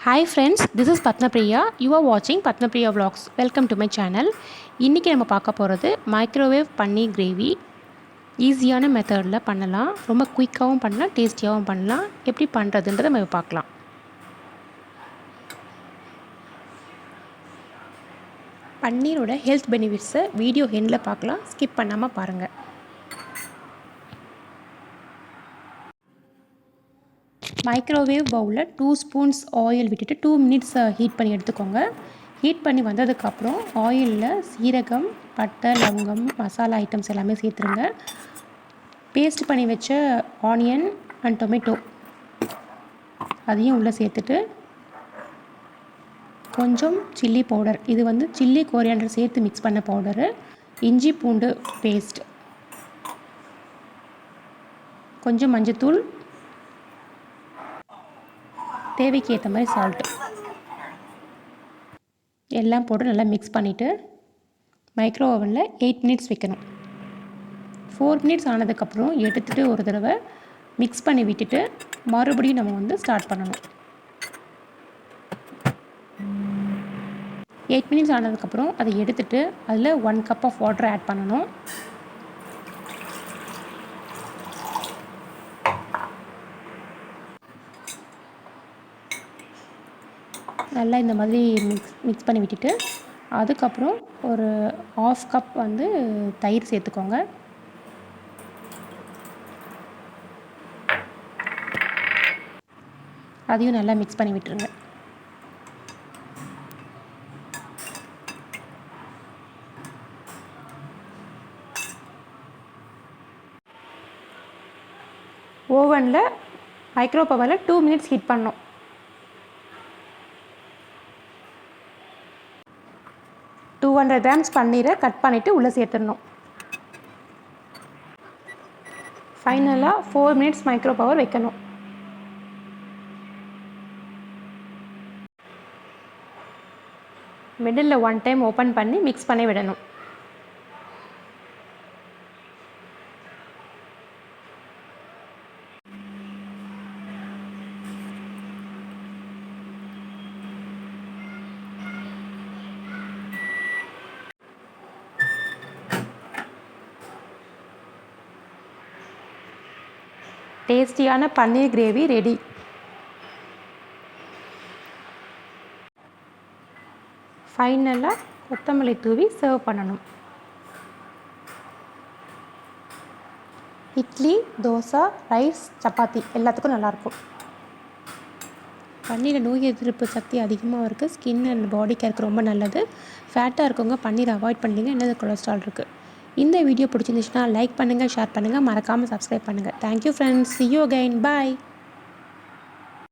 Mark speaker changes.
Speaker 1: Hi friends, this is Padmapriyaa. You are watching Padmapriyaa vlogs. Welcome to my channel. இன்றைக்கி நம்ம பார்க்க போகிறது microwave பன்னீர் gravy. ஈஸியான மெத்தடில் பண்ணலாம். ரொம்ப குயிக்காகவும் பண்ணலாம், டேஸ்டியாகவும் பண்ணலாம். எப்படி பண்ணுறதுன்றதை நம்ம பார்க்கலாம். பன்னீரோட ஹெல்த் பெனிஃபிட்ஸை வீடியோ எண்டில் பார்க்கலாம். ஸ்கிப் பண்ணாமல் பாருங்கள். மைக்ரோவேவ் பவுலில் 2 ஸ்பூன்ஸ் ஆயில் விட்டுட்டு 2 மினிட்ஸ் ஹீட் பண்ணி எடுத்துக்கோங்க. ஹீட் பண்ணி வந்ததுக்கப்புறம் ஆயிலில் சீரகம், பட்டை, லவங்கம், மசாலா ஐட்டம்ஸ் எல்லாமே சேர்த்துருங்க. பேஸ்ட் பண்ணி வச்ச ஆனியன் அண்ட் டொமேட்டோ அதையும் உள்ளே சேர்த்துட்டு கொஞ்சம் சில்லி பவுடர், இது சில்லி கோரியாண்டர் சேர்த்து மிக்ஸ் பண்ண பவுடரு, இஞ்சி பூண்டு பேஸ்ட், கொஞ்சம் மஞ்சத்தூள், தேவைக்கு ஏற்ற மாதிரி சால்ட்டு எல்லாம் போட்டு நல்லா மிக்ஸ் பண்ணிவிட்டு மைக்ரோ ஓவனில் 8 மினிட்ஸ் வைக்கணும். 4 மினிட்ஸ் ஆனதுக்கப்புறம் எடுத்துகிட்டு ஒரு தடவை மிக்ஸ் பண்ணி விட்டுட்டு மறுபடியும் நம்ம ஸ்டார்ட் பண்ணணும். 8 மினிட்ஸ் ஆனதுக்கப்புறம் அதை எடுத்துகிட்டு அதில் 1 கப் ஆஃப் வாட்டர் ஆட் பண்ணணும். நல்லா இந்த மாதிரி மிக்ஸ் பண்ணி விட்டுட்டு அதுக்கப்புறம் ஒரு 1/2 கப் தயிர் சேர்த்துக்கோங்க. அதையும் நல்லா மிக்ஸ் பண்ணி விட்டுருங்க. ஓவனில் மைக்ரோ பவரில் 2 மினிட்ஸ் ஹீட் பண்ணணும். 200 கிராம்ஸ் பன்னீரை கட் பண்ணிவிட்டு உள்ளே சேர்த்துடணும். ஃபைனலாக 4 மினிட்ஸ் மைக்ரோ பவர் வைக்கணும். மிடில் 1 டைம் ஓப்பன் பண்ணி மிக்ஸ் பண்ணி விடணும். டேஸ்டியான பன்னீர் கிரேவி ரெடி. ஃபைனலாக கொத்தமல்லி தூவி சர்வ் பண்ணணும். இட்லி, தோசை, ரைஸ், சப்பாத்தி எல்லாத்துக்கும் நல்லாயிருக்கும். பன்னீரில் நோய் எதிர்ப்பு சக்தி அதிகமாக இருக்குது. ஸ்கின் அண்ட் பாடி கேருக்கு ரொம்ப நல்லது. ஃபேட்டாக இருக்கவங்க பன்னீர் அவாய்ட் பண்ணிங்க. என்னது கொலஸ்ட்ரால் இருக்குது. இந்த வீடியோ பிடிச்சிருந்துச்சுன்னா லைக் பண்ணுங்கள், ஷேர் பண்ணுங்கள், மறக்காமல் சப்ஸ்கிரைப் பண்ணுங்கள். Thank you friends. see you again. Bye.